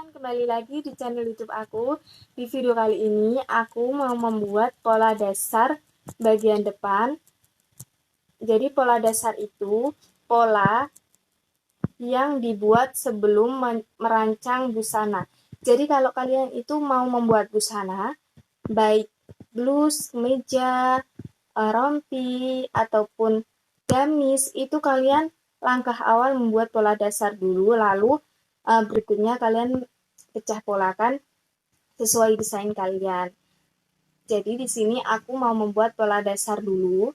teman-teman, kembali lagi di channel YouTube aku. Di video kali ini aku mau membuat pola dasar bagian depan. Jadi pola dasar itu pola yang dibuat sebelum merancang busana. Jadi kalau kalian itu mau membuat busana, baik blus, kemeja, rompi, ataupun gamis, itu kalian langkah awal membuat pola dasar dulu, lalu berikutnya kalian pecah polakan sesuai desain kalian. Jadi di sini aku mau membuat pola dasar dulu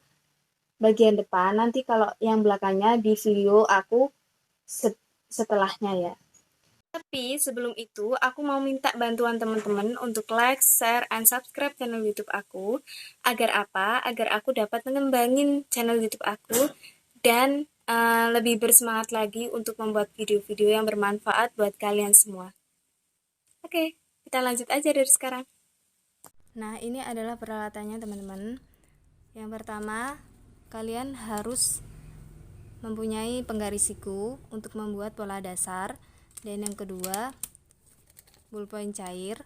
bagian depan, nanti kalau yang belakangnya di video aku setelahnya ya. Tapi sebelum itu, aku mau minta bantuan teman-teman untuk like, share, and subscribe channel YouTube aku. Agar apa? Agar aku dapat mengembangin channel YouTube aku dan lebih bersemangat lagi untuk membuat video-video yang bermanfaat buat kalian semua. Oke, kita lanjut aja dari sekarang. Nah, ini adalah peralatannya teman-teman. Yang pertama, kalian harus mempunyai penggaris siku untuk membuat pola dasar. Dan yang kedua, ballpoint cair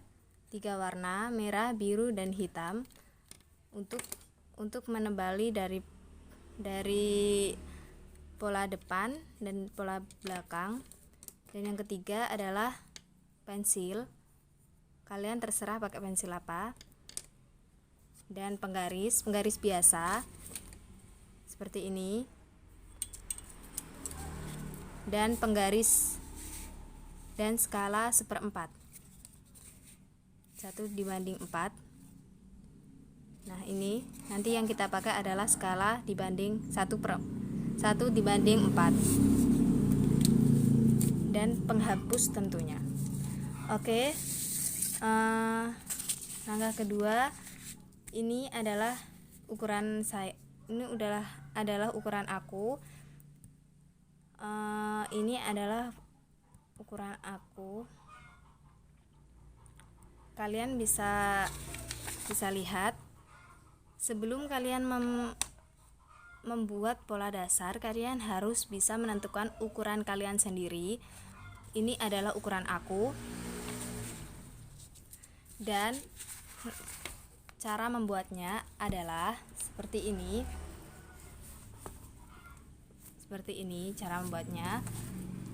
3 warna, merah, biru, dan hitam untuk menebali dari pola depan dan pola belakang. Dan yang ketiga adalah pensil. Kalian terserah pakai pensil apa. Dan penggaris biasa seperti ini. Dan penggaris dan skala 1/4, 1/4. Nah, ini nanti yang kita pakai adalah skala dibanding 1/4 dan penghapus tentunya. Oke, langkah kedua, ini adalah ukuran saya. Ini adalah ukuran aku. Ini adalah ukuran aku. Kalian bisa lihat. Sebelum kalian membuat pola dasar, kalian harus bisa menentukan ukuran kalian sendiri. Ini adalah ukuran aku. Dan cara membuatnya adalah seperti ini. Seperti ini cara membuatnya.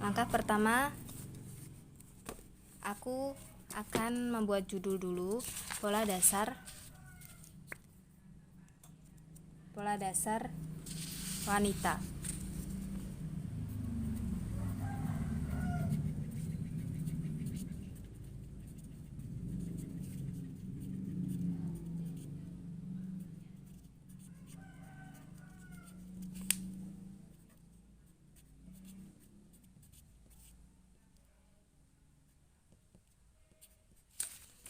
Langkah pertama, aku akan membuat judul dulu, pola dasar wanita.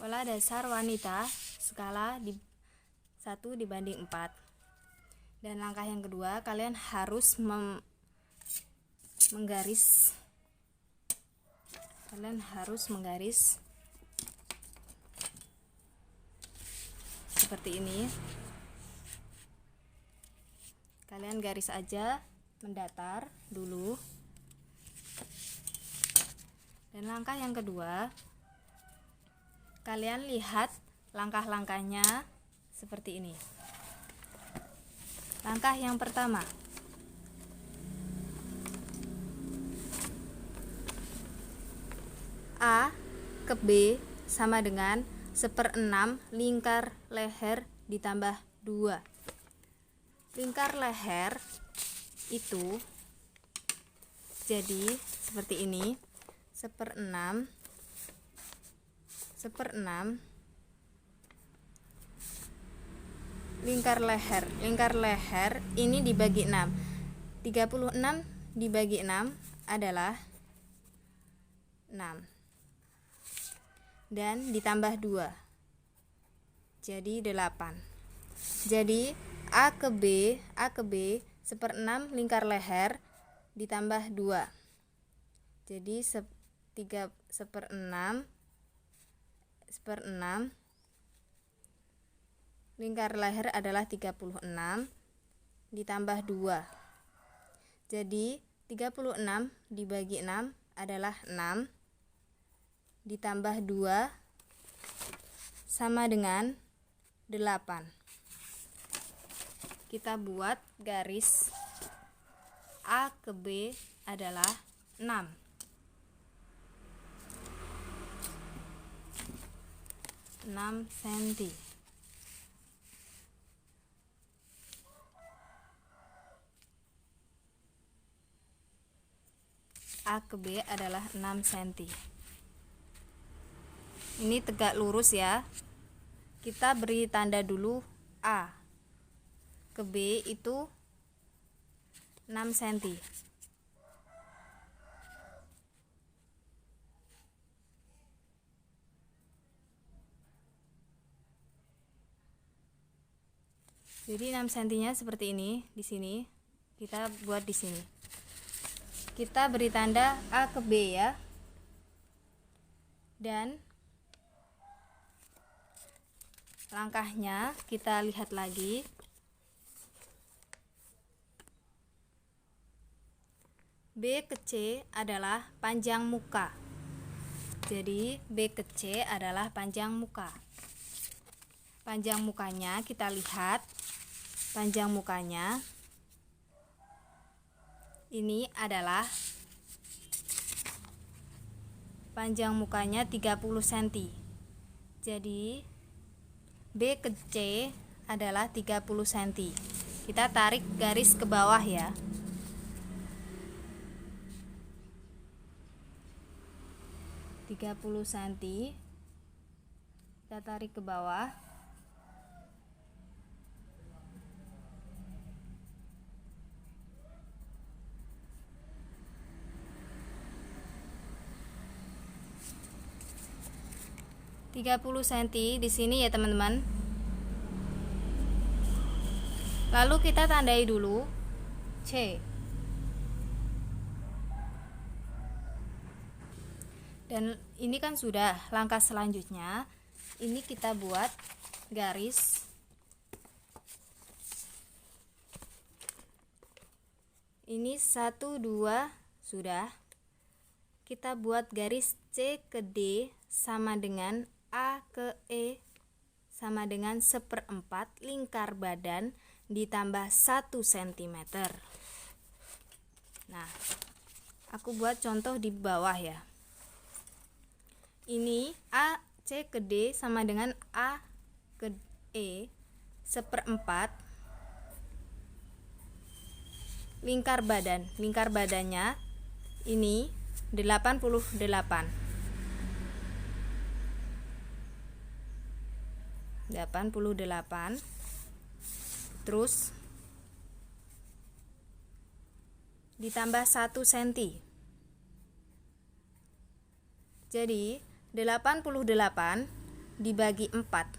Pola dasar wanita skala 1/4. Dan langkah yang kedua, kalian harus menggaris. Kalian harus menggaris seperti ini. Kalian garis aja mendatar dulu. Dan langkah yang kedua, kalian lihat langkah-langkahnya seperti ini. Langkah yang pertama, A ke B sama dengan 1/6 lingkar leher ditambah 2. Lingkar leher itu jadi seperti ini, 1/6 lingkar leher ini dibagi 6. 36 dibagi 6 adalah 6. Dan ditambah 2. Jadi 8. Jadi A ke B 1/6 lingkar leher ditambah 2. Jadi 1/6 lingkar leher adalah 36 ditambah 2. Jadi 36 dibagi 6 adalah 6. ditambah 2 sama dengan 8. Kita buat garis A ke B adalah 6. Cm. A ke B adalah 6 cm. Ini tegak lurus ya. Kita beri tanda dulu A ke B itu 6 cm. Jadi 6 cm-nya seperti ini. Di sini kita buat di sini. Kita beri tanda A ke B ya. Dan langkahnya kita lihat lagi. B ke C adalah panjang muka. Jadi B ke C adalah panjang muka. Panjang mukanya kita lihat. Panjang mukanya ini adalah panjang mukanya 30 cm. Jadi B ke C adalah 30 cm. Kita tarik garis ke bawah ya. cm kita tarik ke bawah. cm di sini ya teman-teman. Lalu kita tandai dulu C. Dan ini kan sudah langkah selanjutnya. Ini kita buat garis. Ini 1 2 sudah. Kita buat garis C ke D sama dengan A ke E sama dengan 1/4 lingkar badan ditambah 1 cm. Nah, aku buat contoh di bawah ya. Ini A C ke D sama dengan A ke E 1/4 lingkar badan. Lingkar badannya ini 88. Terus ditambah 1 cm. Jadi 88 dibagi 4.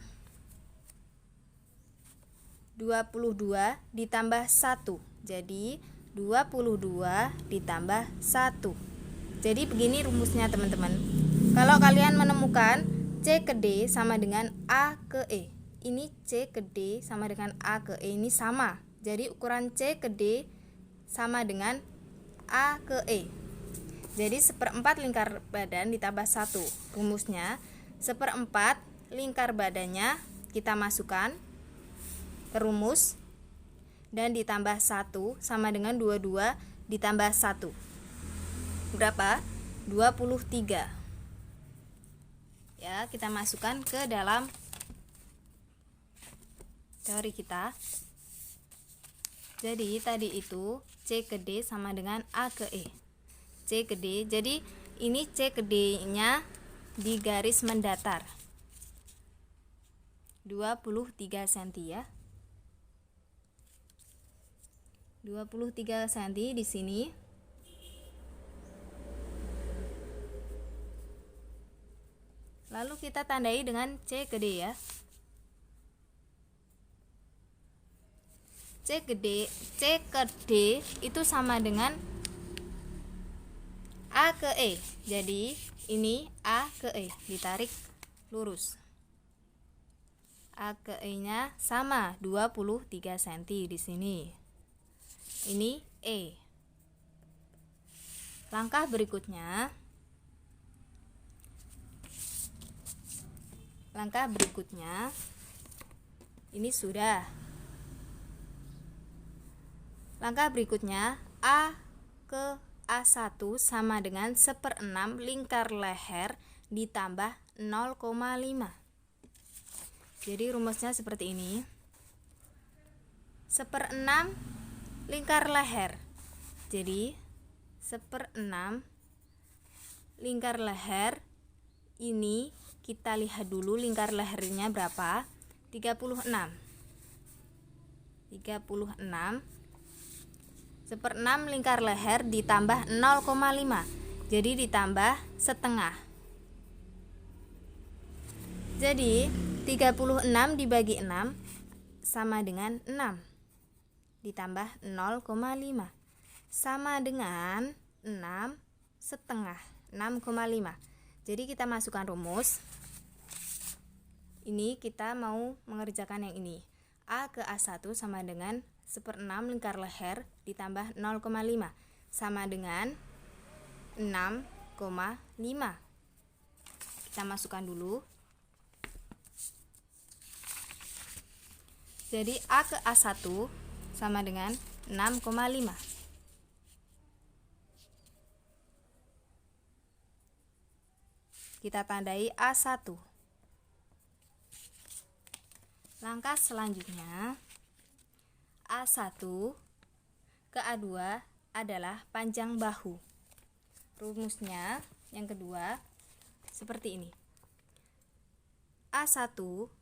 22 ditambah 1. Jadi 22 ditambah 1. Jadi begini rumusnya teman-teman. Kalau kalian menemukan C ke D sama dengan A ke E. Ini C ke D sama dengan A ke E, ini sama. Jadi ukuran C ke D sama dengan A ke E. Jadi 1/4 lingkar badan ditambah 1. Rumusnya 1/4 lingkar badannya kita masukkan ke rumus. Dan ditambah 1 sama dengan 22 ditambah 1. Berapa? 23. Ya, kita masukkan ke dalam teori kita. Jadi tadi itu C ke D sama dengan A ke E. C ke D. Jadi ini C ke D-nya di garis mendatar. 23 cm ya. 23 cm di sini. Lalu kita tandai dengan C ke D ya. C ke D itu sama dengan A ke E. Jadi ini A ke E, ditarik lurus. A ke E-nya sama 23 cm di sini. Ini E. Langkah berikutnya Langkah berikutnya ini sudah. Langkah berikutnya A ke A1 sama dengan 1/6 lingkar leher ditambah 0,5. Jadi rumusnya seperti ini. 1/6 lingkar leher. Jadi 1/6 lingkar leher ini kita lihat dulu lingkar lehernya berapa. 36. 1/6 lingkar leher ditambah 0,5. Jadi ditambah setengah. Jadi 36 dibagi 6 sama dengan 6 ditambah 0,5 sama dengan 6 setengah, 6,5. Jadi kita masukkan rumus. Ini kita mau mengerjakan yang ini. A ke A1 sama dengan 1/6 lingkar leher ditambah 0,5 sama dengan 6,5. Kita masukkan dulu. Jadi A ke A1 sama dengan 6,5. Kita tandai A1. Langkah selanjutnya A1 ke A2 adalah panjang bahu. Rumusnya yang kedua seperti ini. A1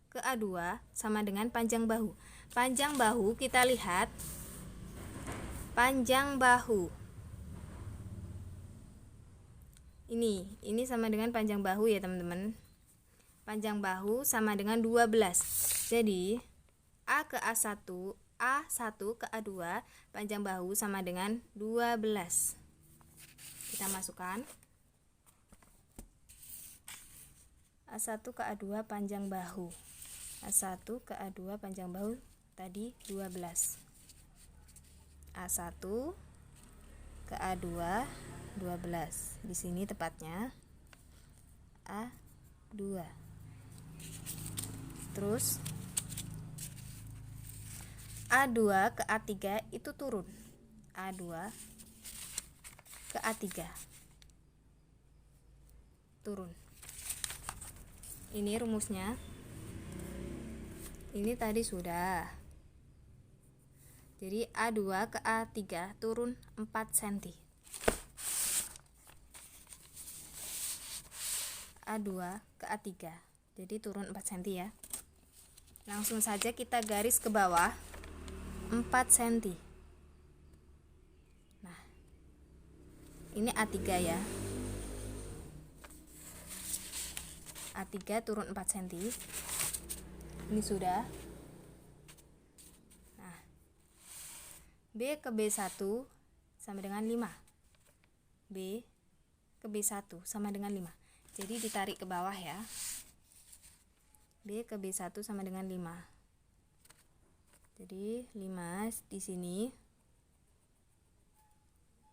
ke A2 sama dengan panjang bahu. Panjang bahu kita lihat. Panjang bahu. Ini sama dengan panjang bahu ya teman-teman. Panjang bahu sama dengan 12. Jadi A ke A1 ke A2 panjang bahu sama dengan 12. Kita masukkan A1 ke A2 panjang bahu. A1 ke A2 panjang bahu tadi 12. A1 ke A2 12. Di sini tepatnya A2. Terus A2 ke A3 itu turun. A2 ke A3 turun. Ini rumusnya. Ini tadi sudah. Jadi A2 ke A3 turun 4 cm. A2 ke A3. Jadi turun 4 cm ya. Langsung saja kita garis ke bawah 4 cm. Nah, ini A3 ya. A3 turun 4 cm. Ini sudah. Nah, B ke B1 sama dengan 5. B ke B1 sama dengan 5. Jadi ditarik ke bawah ya. B ke B1 sama dengan 5. Jadi 5 di sini.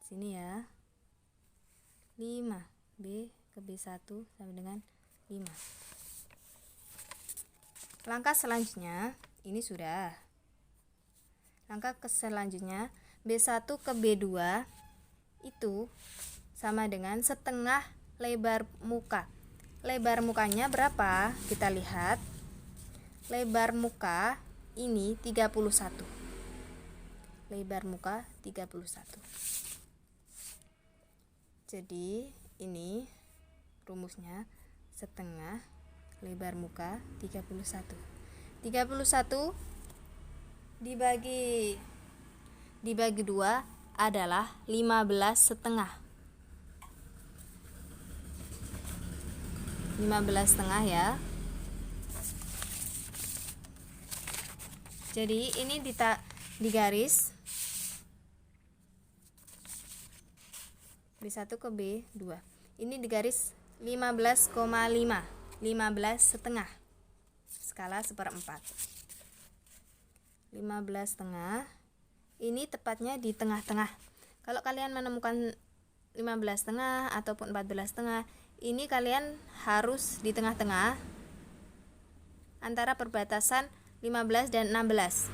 Sini ya. 5. B ke B1 sama dengan 5. Langkah selanjutnya ini sudah. Langkah selanjutnya B1 ke B2 itu sama dengan setengah lebar muka. Lebar mukanya berapa? Kita lihat. Lebar muka ini 31. Lebar muka 31. Jadi ini rumusnya setengah lebar muka 31. 31 dibagi 2 adalah 15 setengah. 15 setengah ya. Jadi ini digaris B1 ke B2. Ini digaris 15,5. 15 setengah. Skala 1/4. 15 setengah. Ini tepatnya di tengah-tengah. Kalau kalian menemukan 15 setengah ataupun 14 setengah, ini kalian harus di tengah-tengah. antara perbatasan 15 dan 16.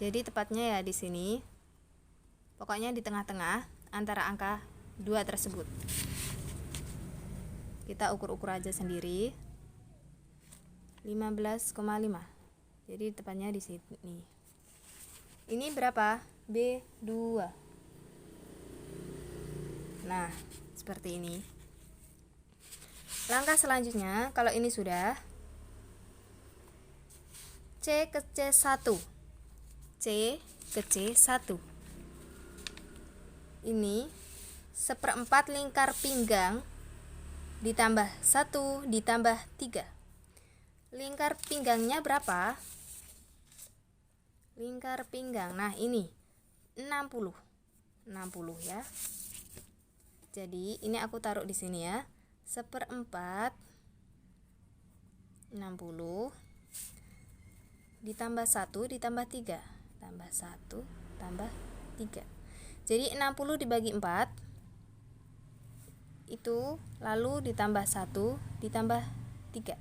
Jadi tepatnya ya di sini. Pokoknya di tengah-tengah antara angka 2 tersebut. Kita ukur-ukur aja sendiri. 15,5. Jadi tepatnya di sini. Ini berapa? B2. Nah, seperti ini. Langkah selanjutnya, kalau ini sudah, C ke C1. C ke C1. Ini 1/4 lingkar pinggang ditambah 1 ditambah 3. Lingkar pinggangnya berapa? Lingkar pinggang. Nah, ini 60. 60 ya. Jadi, ini aku taruh di sini ya. 1/4 60 ditambah 1 ditambah 3. Tambah 1 tambah 3. Jadi 60 dibagi 4 itu lalu ditambah 1 ditambah 3.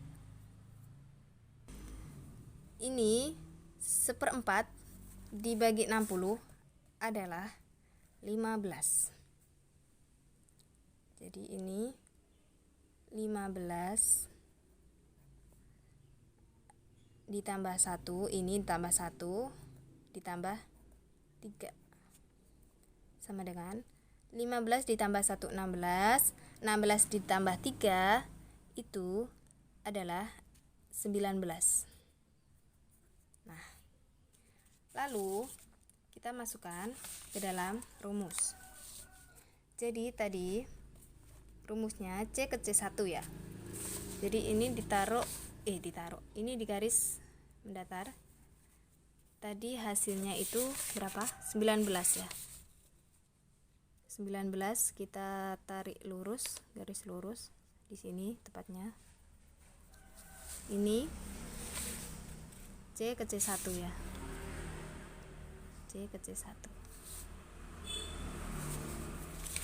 Ini 1/4 dibagi 60 adalah 15. Jadi ini 15 ditambah 1, ini ditambah 1 ditambah 3 sama dengan 15 ditambah 1 16, 16 ditambah 3 itu adalah 19. Nah, lalu kita masukkan ke dalam rumus. Jadi tadi rumusnya C ke C1 ya. Jadi ini ditaruh ini di garis mendatar. Tadi hasilnya itu berapa? 19 ya. 19 kita tarik lurus, garis lurus di sini tepatnya. Ini C ke C1 ya. C ke C1.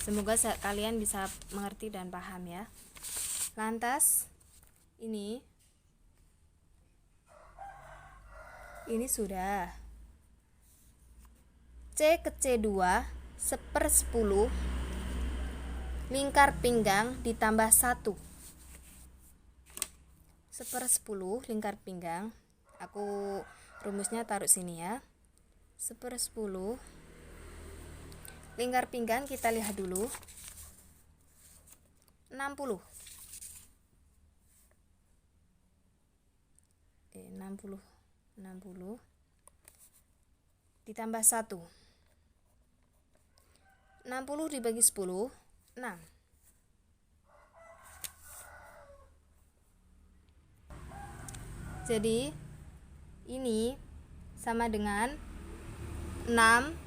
Semoga kalian bisa mengerti dan paham ya. Lantas ini sudah C ke C2 1/10 lingkar pinggang ditambah 1. 1/10 lingkar pinggang. Aku rumusnya taruh sini ya. 1/10 lingkar pinggang kita lihat dulu. 60. 60 ditambah 1. 60 dibagi 10, 6. Jadi ini sama dengan 6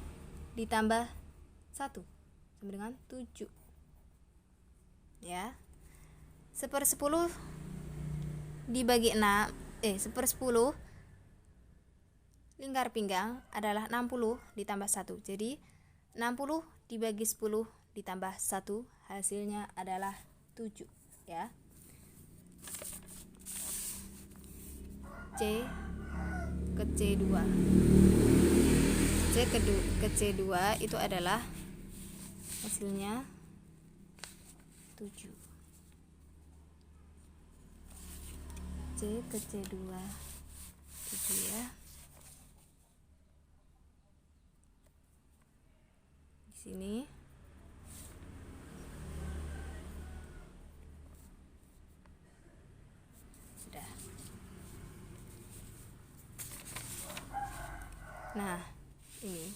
ditambah 1 sama dengan 7 ya. 1/10 dibagi 6 1/10 lingkar pinggang adalah 60 ditambah 1. Jadi 60 dibagi 10 ditambah 1 hasilnya adalah 7 ya. C ke C2. C ke C2 itu adalah hasilnya 7. C ke C2 7 ya. Di sini sudah. Nah, ini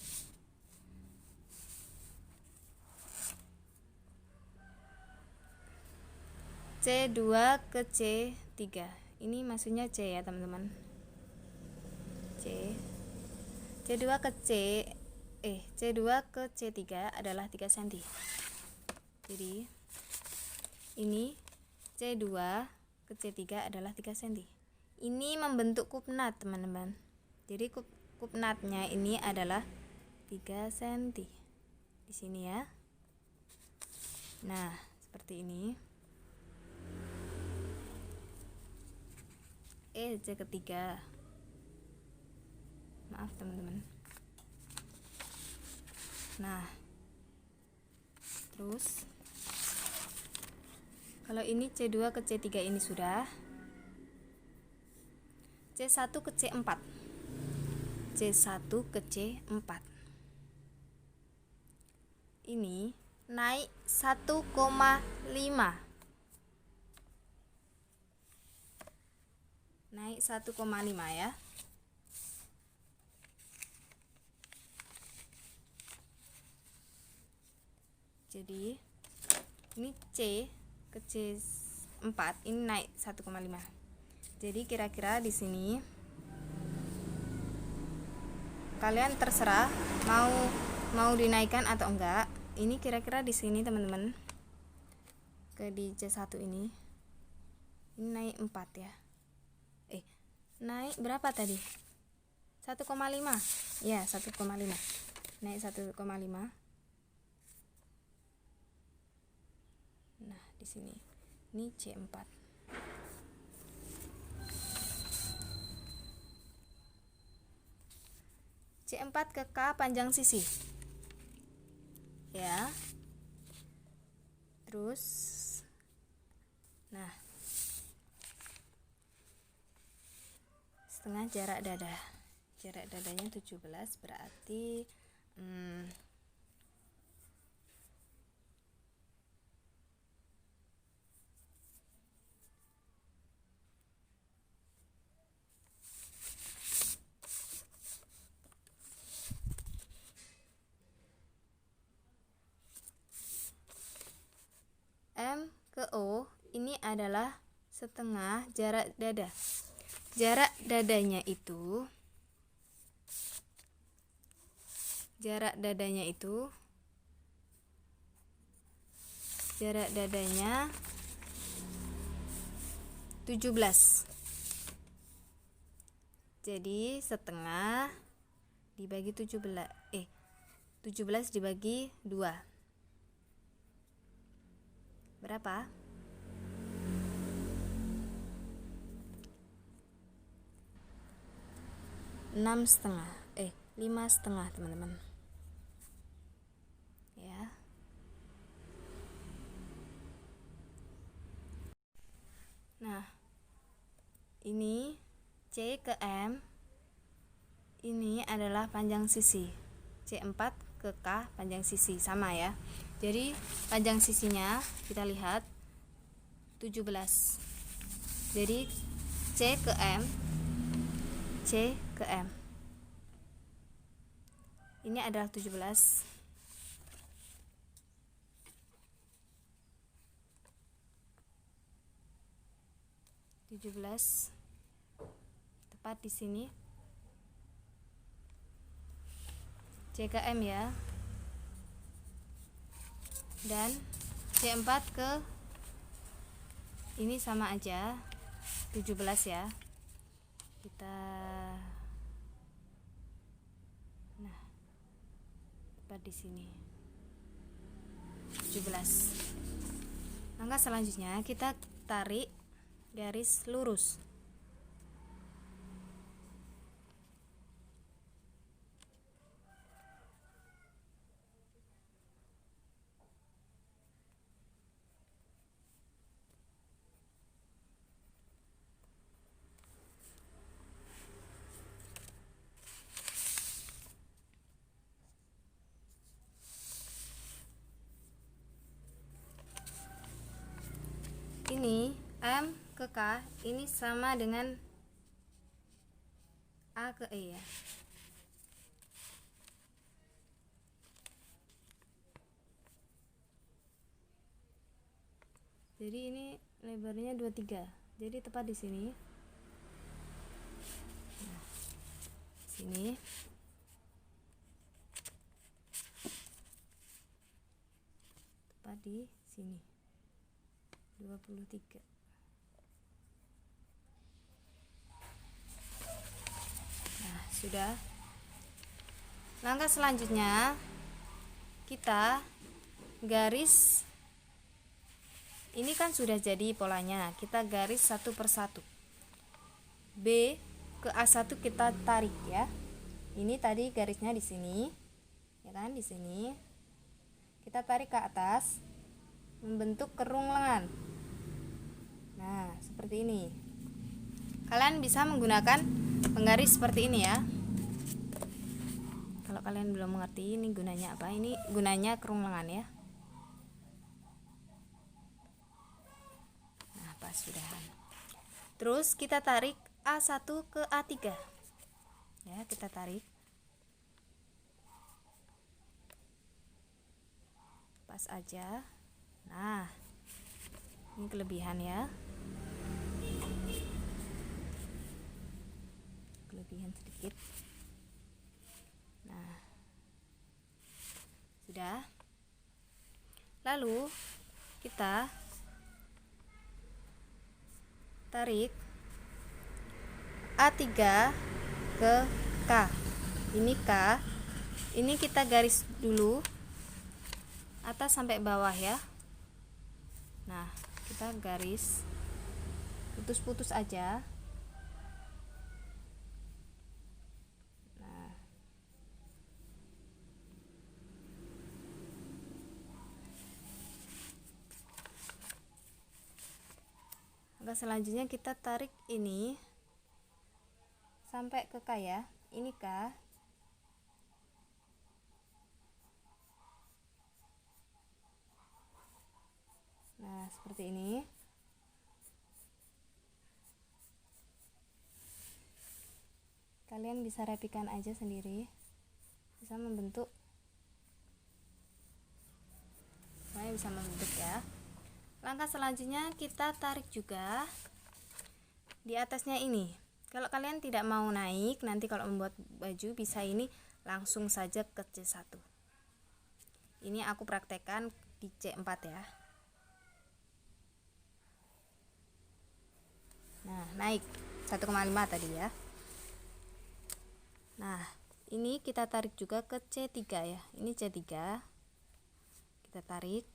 C2 ke C3. Ini maksudnya C ya, teman-teman. C2 ke C3 adalah 3 cm. Jadi ini C2 ke C3 adalah 3 cm. Ini membentuk kupnat, teman-teman. Jadi kupnatnya ini adalah 3 cm. Di sini ya. Nah, seperti ini. C ketiga. Maaf teman-teman. Nah, terus kalau ini C2 ke C3 ini sudah. C1 ke C4. C1 ke C4. Ini naik 1,5. Naik 1,5 ya. Jadi ini C ke C4 ini naik 1,5. Jadi kira-kira di sini kalian terserah mau dinaikkan atau enggak. Ini kira-kira di sini teman-teman. Ke di C1 ini naik 4 ya. Naik berapa tadi? 1,5. Ya, 1,5. Naik 1,5. Nah, di sini. Ini C4. C4 ke K panjang sisi. Ya. Terus nah, setengah jarak dada. Jarak dadanya 17 berarti M ke O ini adalah setengah jarak dada. Jarak dadanya itu 17. Jadi setengah dibagi 17 dibagi 2 berapa? 6,5 5,5 teman-teman ya. Nah, ini C ke M ini adalah panjang sisi. C4 ke K panjang sisi sama ya. Jadi panjang sisinya kita lihat 17. Jadi C ke M ini adalah 17. Tepat di sini. C ke M ya. Dan C4 ke ini sama aja 17 ya. Kita nah, tepat di sini 17. Langkah selanjutnya kita tarik garis lurus. Ini M ke K ini sama dengan A ke E ya. Jadi ini lebarnya 23. Jadi tepat di sini. Nah, sini. Tepat di sini. 23. Nah, sudah. Langkah selanjutnya kita garis. Ini kan sudah jadi polanya. Kita garis satu persatu. B ke A1 kita tarik ya. Ini tadi garisnya di sini, ya kan, di sini. Kita tarik ke atas, membentuk kerung lengan. Nah, seperti ini. Kalian bisa menggunakan penggaris seperti ini ya. Kalau kalian belum mengerti ini gunanya apa, ini gunanya kerung lengan ya. Nah, pas sudahan. Terus kita tarik A1 ke A3. Ya, kita tarik. Pas aja. Nah, ini kelebihan ya. Kelebihan sedikit. Nah, sudah. Lalu kita tarik A3 ke K. Ini K. Ini kita garis dulu atas sampai bawah ya. Nah, kita garis putus-putus aja. Nah, langkah selanjutnya kita tarik ini sampai ke K ya. Ini K. Nah, seperti ini. Kalian bisa rapikan aja sendiri. Bisa membentuk. Saya bisa membentuk ya. Langkah selanjutnya kita tarik juga di atasnya ini. Kalau kalian tidak mau naik, nanti kalau membuat baju bisa ini langsung saja ke C1. Ini aku praktekkan di C4 ya. Nah, naik 1,5 tadi ya. Nah, ini kita tarik juga ke C3 ya. Ini C3. Kita tarik.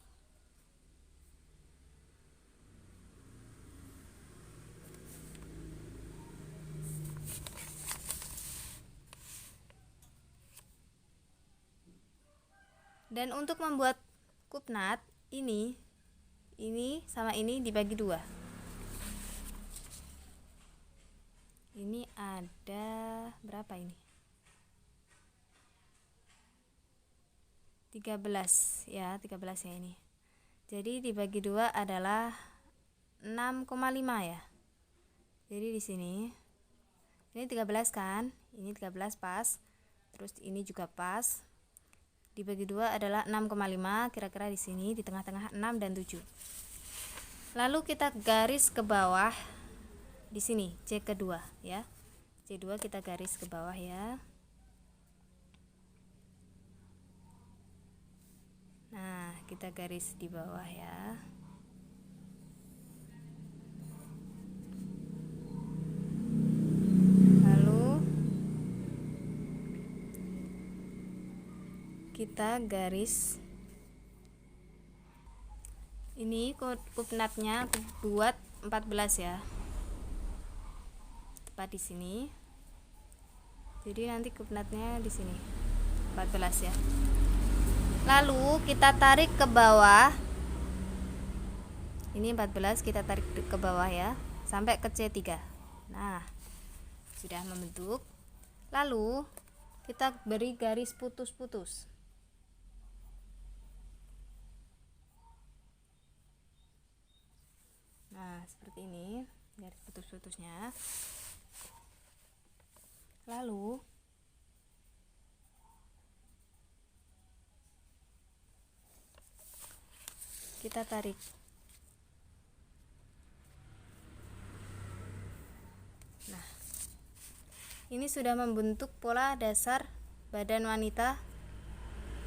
Dan untuk membuat kupnat ini sama ini dibagi dua. Ini ada berapa ini? 13 ya, 13 ya ini. Jadi dibagi dua adalah 6,5 ya. Jadi di sini ini 13 kan? Ini 13 pas. Terus ini juga pas. Dibagi dua adalah 6,5, kira-kira di sini di tengah-tengah 6 dan 7. Lalu kita garis ke bawah di sini C kedua ya. C2 kita garis ke bawah ya. Nah, kita garis di bawah ya. Kita garis ini kupnatnya aku buat 14 ya, tepat di sini. Jadi nanti kupnatnya di sini 14 ya. Lalu kita tarik ke bawah. Ini 14 kita tarik ke bawah ya sampai ke C3. Nah, sudah membentuk. Lalu kita beri garis putus-putus. Nah, seperti ini garis putus-putusnya. Lalu kita tarik. Nah, ini sudah membentuk pola dasar badan wanita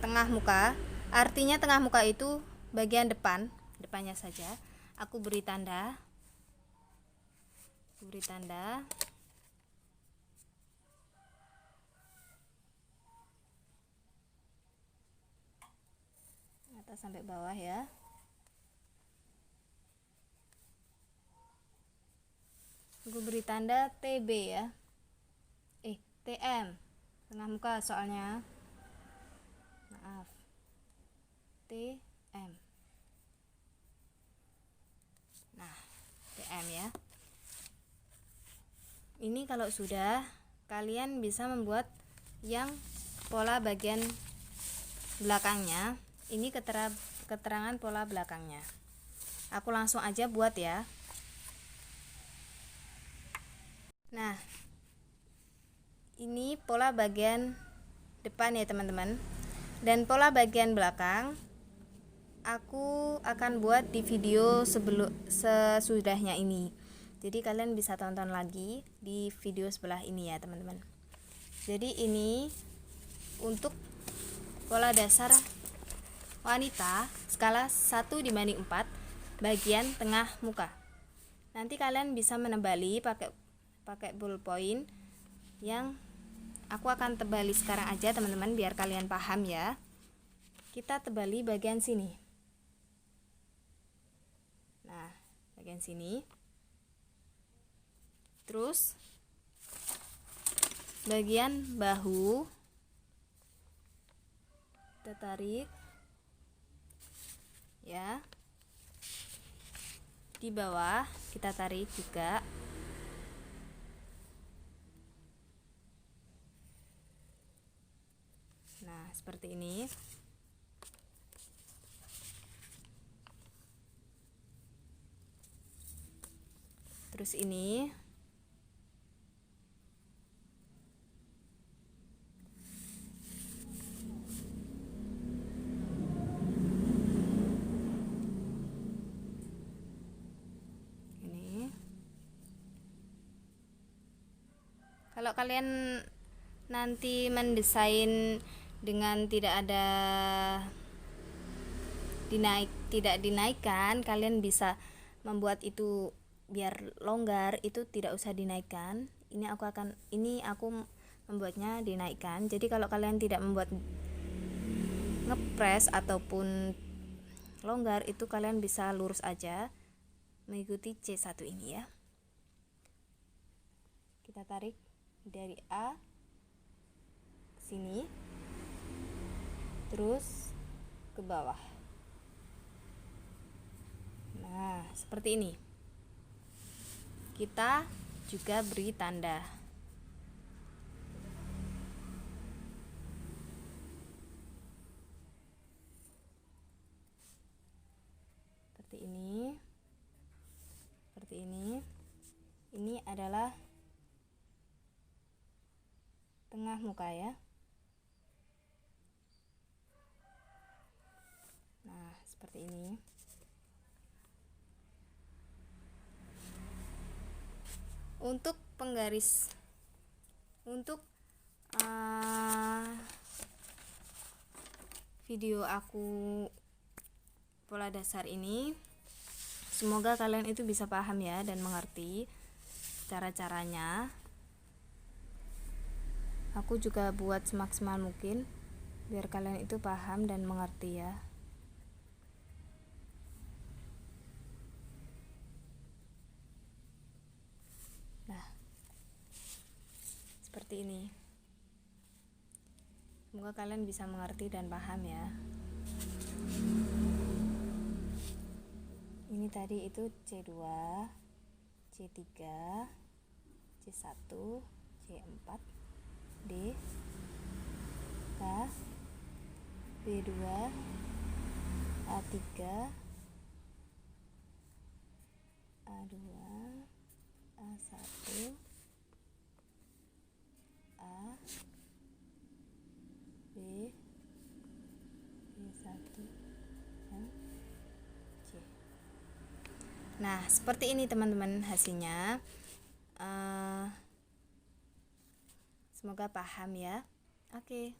tengah muka. Artinya tengah muka itu bagian depannya saja. Aku beri tanda. Atas sampai bawah ya. Aku beri tanda TB ya. TM. Tengah muka soalnya. Maaf. TM. Nah, TM ya. Ini kalau sudah, kalian bisa membuat yang pola bagian belakangnya. Ini keterangan pola belakangnya. Aku langsung aja buat ya. Nah, ini pola bagian depan ya teman-teman. Dan pola bagian belakang aku akan buat di video sesudahnya ini. Jadi kalian bisa tonton lagi di video sebelah ini ya teman-teman. Jadi ini untuk pola dasar wanita skala 1:4 bagian tengah muka. Nanti kalian bisa menebali pakai ballpoint yang aku akan tebali sekarang aja teman-teman biar kalian paham ya. Kita tebali bagian sini. Nah, bagian sini. Terus bagian bahu kita tarik ya. Di bawah kita tarik juga. Nah, seperti ini. Terus ini. Ini. Kalau kalian nanti mendesain dengan tidak dinaikkan, kalian bisa membuat itu biar longgar, itu tidak usah dinaikkan. Ini aku membuatnya dinaikkan. Jadi kalau kalian tidak membuat ngepres ataupun longgar, itu kalian bisa lurus aja mengikuti C1 ini ya. Kita tarik dari A ke sini, terus ke bawah. Nah, seperti ini. Kita juga beri tanda. Seperti ini. Seperti ini. Ini adalah tengah muka ya. Nah, seperti ini. Untuk penggaris, untuk video aku pola dasar ini, semoga kalian itu bisa paham ya dan mengerti cara-caranya. Aku juga buat semaksimal mungkin biar kalian itu paham dan mengerti ya. Nah, seperti ini. Semoga kalian bisa mengerti dan paham ya. Ini tadi itu C2, C3, C1, C4, D, K, B2, A3, A2, A1, A, B, B1, dan C. Nah, seperti ini teman-teman hasilnya. Semoga paham ya. Oke.